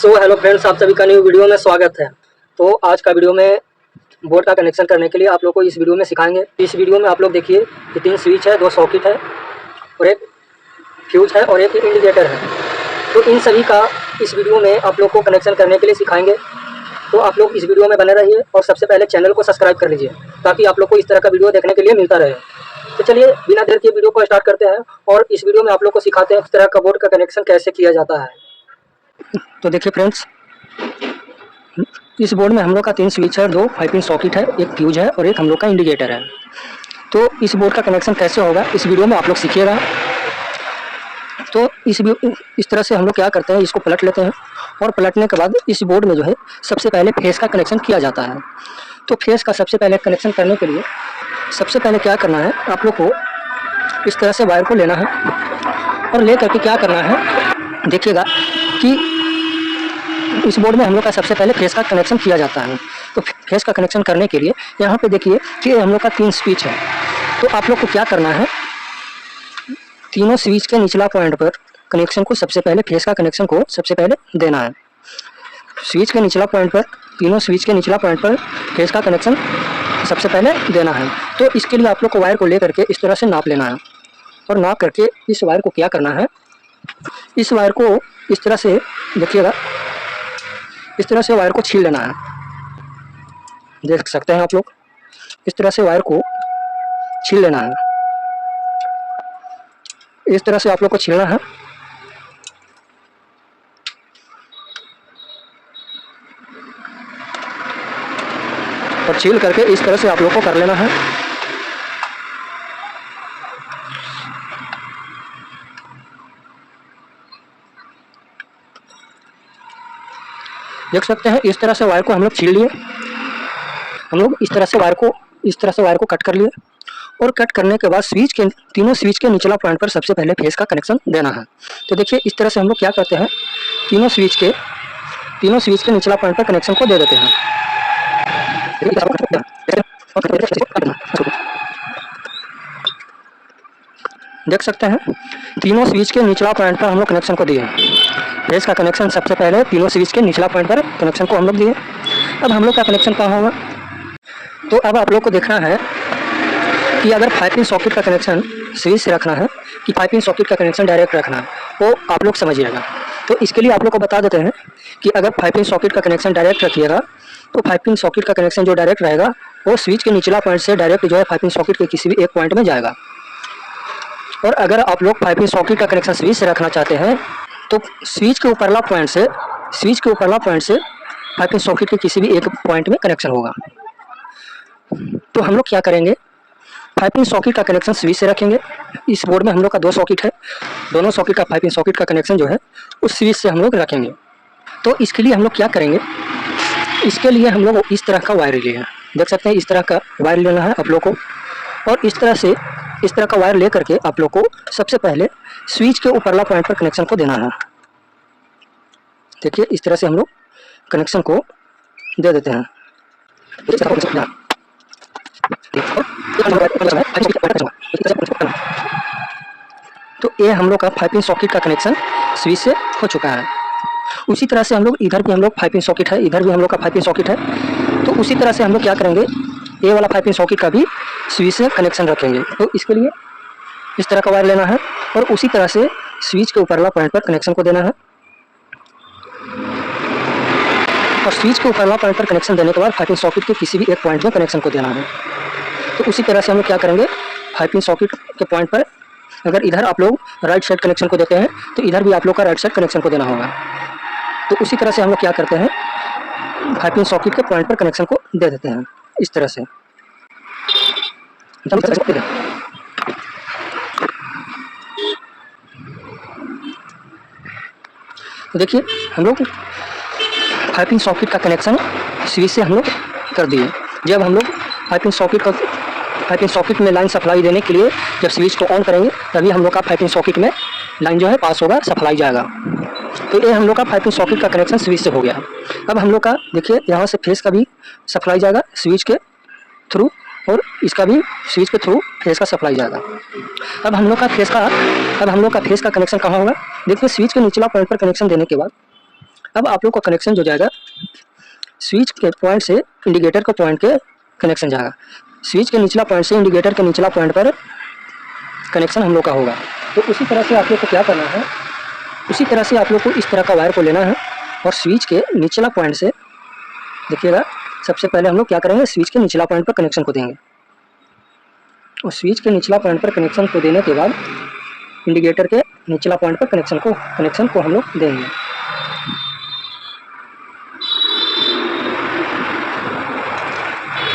Hello friends, आप सभी का न्यू वीडियो में स्वागत है। तो आज का वीडियो में बोर्ड का कनेक्शन करने के लिए आप लोग को इस वीडियो में सिखाएंगे। इस वीडियो में आप लोग देखिए कि 3 स्विच है, 2 सॉकेट है और एक फ्यूज है और एक इंडिकेटर है। तो इन सभी का इस वीडियो में आप लोग को कनेक्शन करने के लिए सिखाएंगे। तो आप लोग इस वीडियो में बने रहिए और सबसे पहले चैनल को सब्सक्राइब कर लीजिए ताकि आप लोग को इस तरह का वीडियो देखने के लिए मिलता रहे। तो चलिए बिना देर के वीडियो को स्टार्ट करते हैं और इस वीडियो में आप लोग को सिखाते हैं इस तरह का बोर्ड का कनेक्शन कैसे किया जाता है। तो देखिए फ्रेंड्स, इस बोर्ड में हम लोग का 3 स्विच है, 2 5 पिन सॉकेट है, एक फ्यूज है और एक हम लोग का इंडिकेटर है। तो इस बोर्ड का कनेक्शन कैसे होगा इस वीडियो में आप लोग सीखिएगा। तो इस तरह से हम लोग क्या करते हैं, इसको पलट लेते हैं और पलटने के बाद इस बोर्ड में जो है सबसे पहले फेस का कनेक्शन किया जाता है। तो फेस का सबसे पहले कनेक्शन करने के लिए सबसे पहले क्या करना है, आप लोग को इस तरह से वायर को लेना है और ले करके क्या करना है, देखिएगा कि इस बोर्ड में हम लोग का सबसे पहले फेस का कनेक्शन किया जाता है। तो फेस का कनेक्शन करने के लिए यहाँ पे देखिए कि हम लोग का 3 स्विच है। तो आप लोग को क्या करना है, तीनों स्विच के निचला पॉइंट पर कनेक्शन को सबसे पहले फेस का कनेक्शन को सबसे पहले देना है। स्विच के निचला पॉइंट पर, तीनों स्विच के निचला पॉइंट पर फेस का कनेक्शन सबसे पहले देना है। तो इसके लिए आप लोग को वायर को ले करके इस तरह से नाप लेना है और नाप करके इस वायर को क्या करना है, इस वायर को इस तरह से देखिएगा, इस तरह से वायर को छील लेना है। देख सकते हैं आप लोग, इस तरह से वायर को छील लेना है। इस तरह से आप लोग को छीलना है और छील करके इस तरह से आप लोग को कर लेना है। देख सकते हैं इस तरह से वायर को हम लोग छील लिए। हम लोग इस तरह से वायर को कट कर लिए और कट करने के बाद तीनों स्विच के निचला पॉइंट पर सबसे पहले फेस का कनेक्शन देना है। तो देखिए इस तरह से हम लोग क्या करते हैं, तीनों स्विच के निचला पॉइंट पर कनेक्शन को दे देते हैं। देख सकते हैं तीनों स्विच के निचला पॉइंट पर हम लोग कनेक्शन को दिए। फेस का कनेक्शन सबसे पहले तीनों स्विच के निचला पॉइंट पर कनेक्शन को हम लोग दिए। अब हम लोग का कनेक्शन कहाँ होगा, तो अब आप लोग को देखना है कि अगर 5 पिन सॉकेट का कनेक्शन स्विच से रखना है कि 5 पिन सॉकेट का कनेक्शन डायरेक्ट रखना है, वो आप लोग समझिएगा। तो इसके लिए आप लोग को बता देते हैं कि अगर 5 पिन सॉकेट का कनेक्शन डायरेक्ट रखिएगा तो 5 पिन सॉकेट का कनेक्शन जो डायरेक्ट रहेगा वो स्विच के निचला पॉइंट से डायरेक्ट जो है 5 पिन सॉकेट के किसी भी एक पॉइंट में जाएगा। और अगर आप लोग 5 पिन सॉकेट का कनेक्शन स्विच से रखना चाहते हैं तो स्विच के ऊपरला पॉइंट से 5 पिन सॉकेट के किसी भी एक पॉइंट में कनेक्शन होगा। तो हम लोग क्या करेंगे, 5 पिन सॉकेट का कनेक्शन स्विच से रखेंगे। इस बोर्ड में हम लोग का 2 सॉकेट है, दोनों सॉकेट का 5 पिन सॉकेट का कनेक्शन जो है उस स्विच से हम लोग रखेंगे। तो इसके लिए हम लोग क्या करेंगे, इसके लिए हम लोग इस तरह का वायर लिए हैं। देख सकते हैं इस तरह का वायर लेना है आप लोग को और इस तरह का वायर ले करके आप लोग को सबसे पहले स्विच के ऊपरला पॉइंट पर कनेक्शन को देना है। देखिए इस तरह से हम लोग कनेक्शन को दे देते हैं। तो ये हम लोग का 5 पिन सॉकेट का कनेक्शन स्विच से हो चुका है। उसी तरह से हम लोग इधर भी हम लोग 5 पिन सॉकेट है, इधर भी हम लोग का 5 पिन सॉकेट है। तो उसी तरह से हम लोग क्या करेंगे, ये वाला 5 पिन सॉकेट का भी स्विच से कनेक्शन रखेंगे। तो इसके लिए इस तरह का वायर लेना है और उसी तरह से स्विच के ऊपरला पॉइंट पर कनेक्शन को देना है और स्विच के ऊपरला पॉइंट पर कनेक्शन देने के बाद 5 पिन सॉकेट के किसी भी एक पॉइंट में कनेक्शन को देना है। तो उसी तरह से हम लोग क्या करेंगे, 5 पिन सॉकेट के पॉइंट पर अगर इधर आप लोग राइट साइड कनेक्शन को देते हैं तो इधर भी आप लोग का राइट साइड कनेक्शन को देना होगा। तो उसी तरह से हम लोग क्या करते हैं, 5 पिन सॉकेट के पॉइंट पर कनेक्शन को दे देते हैं इस तरह से। तो देखिए हम लोग 5 पिन सॉकेट का कनेक्शन स्विच से हम लोग कर दिए। जब हम लोग 5 पिन सॉकेट में लाइन सप्लाई देने के लिए जब स्विच को ऑन करेंगे तभी हम लोग का 5 पिन सॉकेट में लाइन जो है पास होगा, सप्लाई जाएगा। तो ये हम लोग का 5 पिन सॉकेट का कनेक्शन स्विच से हो गया। अब हम लोग का देखिए यहाँ से फेस का भी सप्लाई जाएगा स्विच के थ्रू और इसका भी स्विच के थ्रू फेस का सप्लाई जाएगा। अब हम लोग का फेस का कनेक्शन कहाँ होगा, देखिए स्विच के निचला पॉइंट पर कनेक्शन देने के बाद अब आप लोग का कनेक्शन जो जाएगा स्विच के पॉइंट से इंडिकेटर के पॉइंट के कनेक्शन जाएगा। स्विच के निचला पॉइंट से इंडिकेटर के निचला पॉइंट पर कनेक्शन हम लोग का होगा। तो उसी तरह से आप लोग को क्या करना है, उसी तरह से आप लोग को इस तरह का वायर को लेना है और स्विच के निचला पॉइंट से देखिएगा, सबसे पहले हम लोग क्या करेंगे, स्विच के निचला पॉइंट पर कनेक्शन को देंगे और स्विच के निचला पॉइंट पर कनेक्शन को देने के बाद इंडिकेटर के निचला पॉइंट पर कनेक्शन को हम लोग देंगे।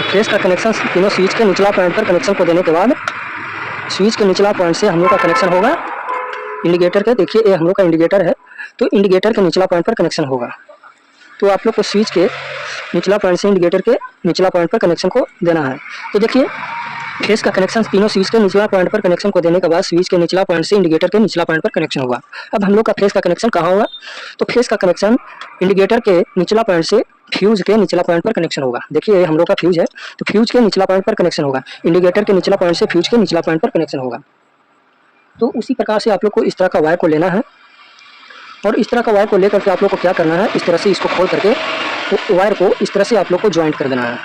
फेस का कनेक्शन तीनों स्विच के निचला पॉइंट पर कनेक्शन को देने के बाद स्विच के निचला पॉइंट से हम लोग का कनेक्शन होगा इंडिकेटर के। देखिए ये हम लोग का इंडिकेटर है, तो इंडिकेटर के निचला पॉइंट पर कनेक्शन होगा। तो आप लोग को स्विच के निचला पॉइंट से इंडिकेटर के निचला पॉइंट पर कनेक्शन को देना है। तो देखिए फेस का कनेक्शन तीनों स्विच के निचला पॉइंट पर कनेक्शन को देने के बाद स्विच के निचला पॉइंट से इंडिकेटर के निचला पॉइंट पर कनेक्शन होगा। अब हम लोग का फेस का कनेक्शन कहाँ होगा, तो फेस का कनेक्शन इंडिकेटर के निचला पॉइंट से फ्यूज के निचला पॉइंट पर कनेक्शन होगा। देखिए हम लोग का फ्यूज है, तो फ्यूज के निचला पॉइंट पर कनेक्शन होगा, इंडिकेटर के निचला पॉइंट से फ्यूज के निचला पॉइंट पर कनेक्शन होगा। तो उसी प्रकार से आप लोग को इस तरह का वायर को लेना है और इस तरह का वायर को लेकर के आप लोग को क्या करना है, इस तरह से इसको खोल करके वायर को इस तरह से आप लोग को ज्वाइंट कर देना है।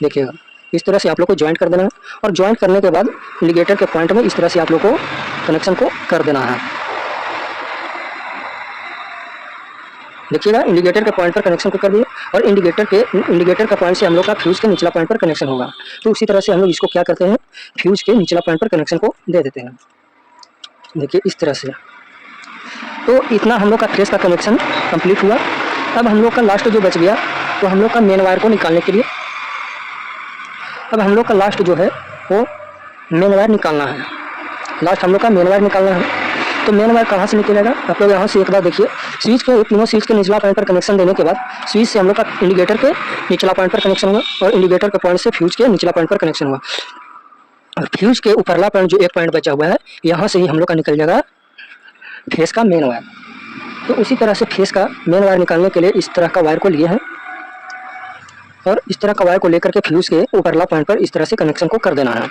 देखिएगा इस तरह से आप लोग को ज्वाइंट कर देना है और ज्वाइंट करने के बाद इंडिकेटर के पॉइंट में इस तरह से आप लोग को कनेक्शन को कर देना है। देखिएगा इंडिकेटर के पॉइंट पर कनेक्शन को कर दिए और इंडिकेटर का पॉइंट से हम लोग का फ्यूज के निचला पॉइंट पर कनेक्शन होगा। तो उसी तरह से हम लोग इसको क्या करते हैं, फ्यूज के निचला पॉइंट पर कनेक्शन को दे देते हैं। देखिए इस तरह से। तो इतना हम लोग का फेस का कनेक्शन कंप्लीट हुआ। अब हम लोग का लास्ट जो बच गया, तो हम लोग का मेन वायर को निकालने के लिए अब हम लोग का लास्ट जो है वो मेन वायर निकालना है। लास्ट हम लोग का मेन वायर निकालना है। तो मेन वायर कहाँ से निकलेगा, आप लोग यहाँ से एक बार देखिए, स्विच के तीनों स्विच के निचला पॉइंट पर कनेक्शन देने के बाद स्विच से हम लोग का इंडिकेटर के निचला पॉइंट पर कनेक्शन हुआ और इंडिकेटर के पॉइंट से फ्यूज के निचला पॉइंट पर कनेक्शन हुआ और फ्यूज के ऊपरला पॉइंट जो एक पॉइंट बचा हुआ है, यहाँ से ही हम लोग का निकल जाएगा फेस का मेन वायर। तो उसी तरह से फेस का मेन वायर निकालने के लिए इस तरह का वायर को लिए हैं और इस तरह का वायर को लेकर के फ्यूज के ऊपरला पॉइंट पर इस तरह से कनेक्शन को कर देना है।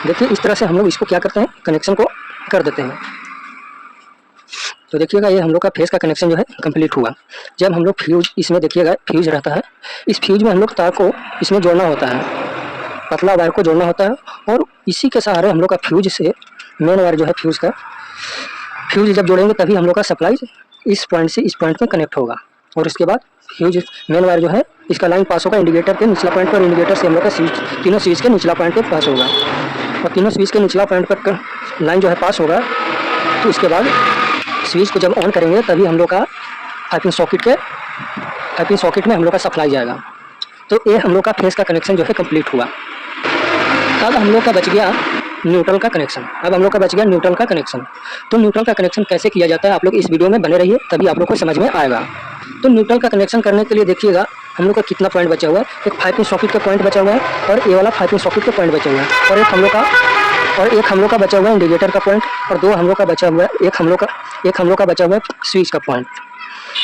देखिए इस तरह से हम लोग इसको क्या करते हैं, कनेक्शन को कर देते हैं। तो देखिएगा ये हम लोग का फेस का कनेक्शन जो है कंप्लीट हुआ। जब हम लोग फ्यूज इसमें देखिएगा फ्यूज रहता है, इस फ्यूज में हम लोग तार को इसमें जोड़ना होता है, पतला वायर को जोड़ना होता है और इसी के सहारे हम लोग का फ्यूज से मेन वायर जो है फ्यूज जब जोड़ेंगे तभी हम लोग का सप्लाई इस पॉइंट से इस पॉइंट में कनेक्ट होगा और उसके बाद फ्यूज मेन वायर जो है इसका लाइन पास होगा इंडिकेटर के निचला पॉइंट पर, इंडिकेटर से हम लोग का तीनों स्विच के निचला पॉइंट पर पास होगा और तीनों स्विच के निचला पॉइंट पर लाइन जो है पास होगा। तो इसके बाद स्विच को जब ऑन करेंगे तभी हम लोग का पाइपिंग सॉकेट में हम लोग का सप्लाई जाएगा। तो ये हम लोग का फेस का कनेक्शन जो है कंप्लीट हुआ। अब हम लोग का बच गया न्यूट्रल का कनेक्शन। तो न्यूट्रल का कनेक्शन कैसे किया जाता है, आप लोग इस वीडियो में बने रहिए तभी आप लोग को समझ में आएगा। तो न्यूट्रल का कनेक्शन करने के लिए देखिएगा हम लोग का कितना पॉइंट बचा हुआ है, एक पाइपिंग सॉकेट का पॉइंट बचा हुआ है और ये वाला पाइपिंग सॉकेट का पॉइंट बचा हुआ है और एक हम लोग का बचा हुआ है इंडिकेटर का पॉइंट और दो हम लोग का बचा हुआ है एक हम लोग का बचा हुआ है स्विच का पॉइंट।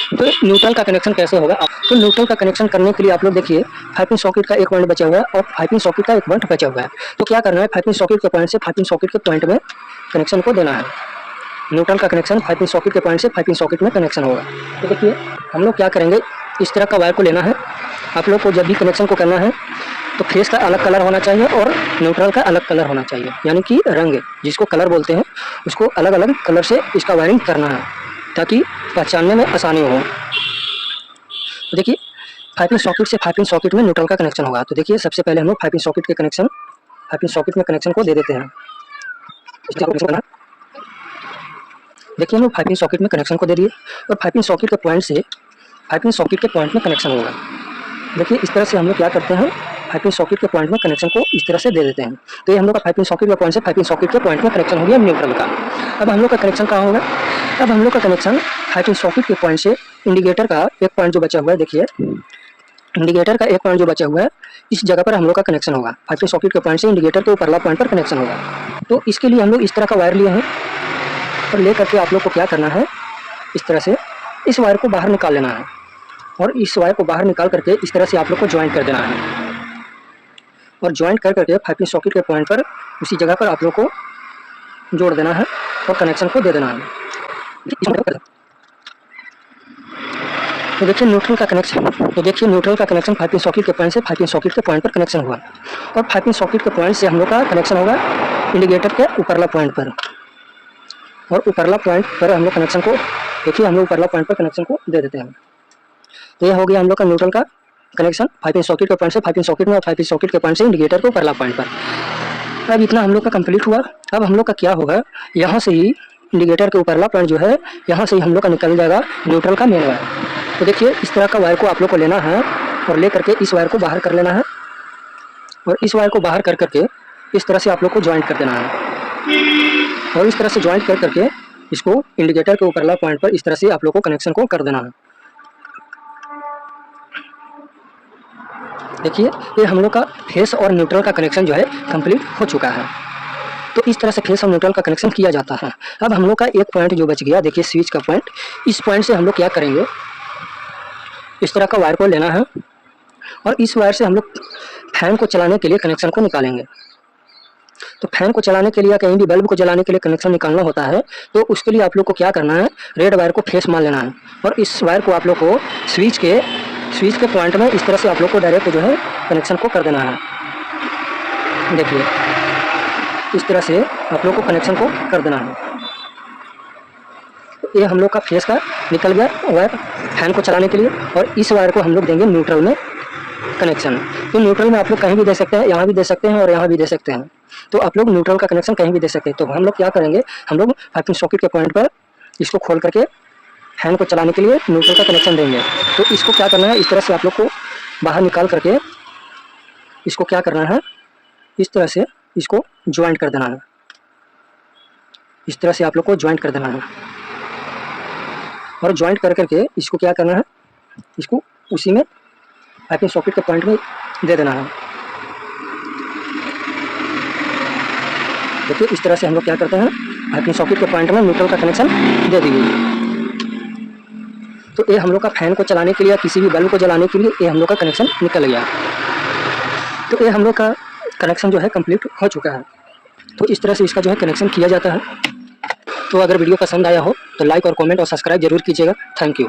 तो न्यूट्रल का कनेक्शन कैसे होगा, तो न्यूट्रल का कनेक्शन करने के लिए आप लोग देखिए पाइपिंग सॉकेट का एक पॉइंट बचा हुआ है और पाइपिंग सॉकेट का एक पॉइंट बचा हुआ है। तो क्या करना है, पाइपिंग सॉकेट के पॉइंट से पाइपिंग सॉकेट के पॉइंट में कनेक्शन को देना है। न्यूट्रल का कनेक्शन पाइपिंग सॉकेट के पॉइंट से पाइपिंग सॉकेट में कनेक्शन होगा। तो देखिए हम लोग क्या करेंगे, इस तरह का वायर को लेना है। आप लोग को जब भी कनेक्शन को करना है तो फेस का अलग कलर होना चाहिए और न्यूट्रल का अलग कलर होना चाहिए, यानी कि रंग जिसको कलर बोलते हैं उसको अलग अलग कलर से इसका वायरिंग करना है ताकि पहचानने में आसानी हो। तो देखिए पाइपिंग सॉकेट से पाइपिंग सॉकेट में न्यूट्रल का कनेक्शन होगा। तो देखिए सबसे पहले हम लोग पाइपिंग सॉकेट में कनेक्शन को दे देते हैं। देखिए हम लोग पाइपिंग सॉकेट में कनेक्शन को दे दिए और पाइपिंग सॉकेट के पॉइंट से पाइपिंग सॉकेट के पॉइंट में कनेक्शन होगा। देखिए इस तरह से हम लोग क्या करते हैं, पाइपिंग सॉकेट के पॉइंट में कनेक्शन को इस तरह से दे देते हैं। तो ये हम लोग का पाइपिंग सॉकेट के पॉइंट से पाइपिंग सॉकेट के पॉइंट में कनेक्शन हो गया न्यूट्रल का। अब हम लोग का कनेक्शन कहाँ होगा, अब हम लोग का कनेक्शन पाइपिंग सॉकेट के पॉइंट से इंडिकेटर का एक पॉइंट जो बचा हुआ है, देखिए इंडिकेटर का एक पॉइंट जो बचा हुआ है इस जगह पर हम लोग का कनेक्शन होगा। पाइपिंग सॉकेट के पॉइंट से इंडिकेटर के ऊपरला पॉइंट पर कनेक्शन होगा। तो इसके लिए हम लोग इस तरह का वायर लिए हैं और ले करके आप लोग को क्या करना है, इस तरह से इस वायर को बाहर निकाल लेना है और इस वायर को बाहर निकाल करके इस तरह से आप लोग को ज्वाइंट कर देना है और ज्वाइंट कर करके पाइपिंग सॉकेट के पॉइंट पर उसी जगह पर आप लोग को जोड़ देना है और कनेक्शन को दे देना है। तो देखिए न्यूट्रल का कनेक्शन, 5 पिन सॉकेट के पॉइंट से 5 पिन सॉकेट के पॉइंट पर कनेक्शन हुआ और 5 पिन सॉकेट के पॉइंट से हम लोग का कनेक्शन होगा इंडिकेटर के ऊपरला पॉइंट पर, और ऊपरला पॉइंट पर हम लोग कनेक्शन को, देखिए हम लोग ऊपरला पॉइंट पर कनेक्शन को दे देते हैं। तो यह हो गया हम लोग का न्यूट्रल का कनेक्शन 5 पिन सॉकेट के पॉइंट से 5 पिन सॉकेट में और 5 पिन सॉकेट के पॉइंट से इंडिकेटर के ऊपरला पॉइंट पर। अब इतना हम लोग का कंप्लीट हुआ। अब हम लोग का क्या होगा, यहाँ से ही इंडिकेटर के ऊपरला पॉइंट जो है, यहाँ से ही हम लोग का निकल जाएगा न्यूट्रल का मेन वायर। तो देखिए इस तरह का वायर को आप लोग को लेना है और ले करके इस वायर को बाहर कर लेना है, और इस वायर को बाहर कर करके इस तरह से आप लोग को ज्वाइंट कर देना है, और इस तरह से ज्वाइंट कर करके इसको इंडिकेटर के ऊपरला पॉइंट पर इस तरह से आप लोग को कनेक्शन को कर देना है। देखिए ये हम लोग का फेस और न्यूट्रल का कनेक्शन जो है कंप्लीट हो चुका है। तो इस तरह से फेस और न्यूट्रल का कनेक्शन किया जाता है। अब हम लोग का एक पॉइंट जो बच गया, देखिए स्विच का पॉइंट, इस पॉइंट से हम लोग क्या करेंगे, इस तरह का वायर को लेना है और इस वायर से हम लोग फैन को चलाने के लिए कनेक्शन को निकालेंगे। तो फैन को चलाने के लिए या कहीं भी बल्ब को जलाने के लिए कनेक्शन निकालना होता है, तो उसके लिए आप लोग को क्या करना है, रेड वायर को फेस मान लेना है और इस वायर को आप लोग को स्विच के पॉइंट में इस तरह से आप लोग को डायरेक्ट जो है कनेक्शन को कर देना है। देखिए इस तरह से आप लोग को कनेक्शन को कर देना है। तो ये हम लोग का फेस का निकल गया वायर फैन को चलाने के लिए, और इस वायर को हम लोग देंगे न्यूट्रल में कनेक्शन। तो न्यूट्रल में आप लोग कहीं भी दे सकते हैं, यहाँ भी दे सकते हैं और यहाँ भी दे सकते हैं। तो आप लोग न्यूट्रल का कनेक्शन कहीं भी दे सकते हैं। तो हम लोग क्या करेंगे, हम लोग 5 पिन सॉकेट के पॉइंट पर इसको खोल करके फैन को चलाने के लिए न्यूट्रल का कनेक्शन देंगे। तो इसको क्या करना है, इस तरह से आप लोग को बाहर निकाल करके इसको क्या करना है, इस तरह से इसको ज्वाइंट कर देना है। इस तरह से आप लोग को ज्वाइंट कर देना है और ज्वाइंट कर करके इसको क्या करना है, इसको उसी में 5 पिन सॉकेट के पॉइंट में दे देना है। देखिए इस तरह से हम लोग क्या करते हैं, 5 पिन सॉकेट के पॉइंट में न्यूट्रल का कनेक्शन दे दिए। तो ये हम लोग का फैन को चलाने के लिए, किसी भी बल्ब को जलाने के लिए ये हम लोग का कनेक्शन निकल गया। तो ये हम लोग का कनेक्शन जो है कंप्लीट हो चुका है। तो इस तरह से इसका जो है कनेक्शन किया जाता है। तो अगर वीडियो पसंद आया हो तो लाइक और कमेंट और सब्सक्राइब जरूर कीजिएगा। Thank you.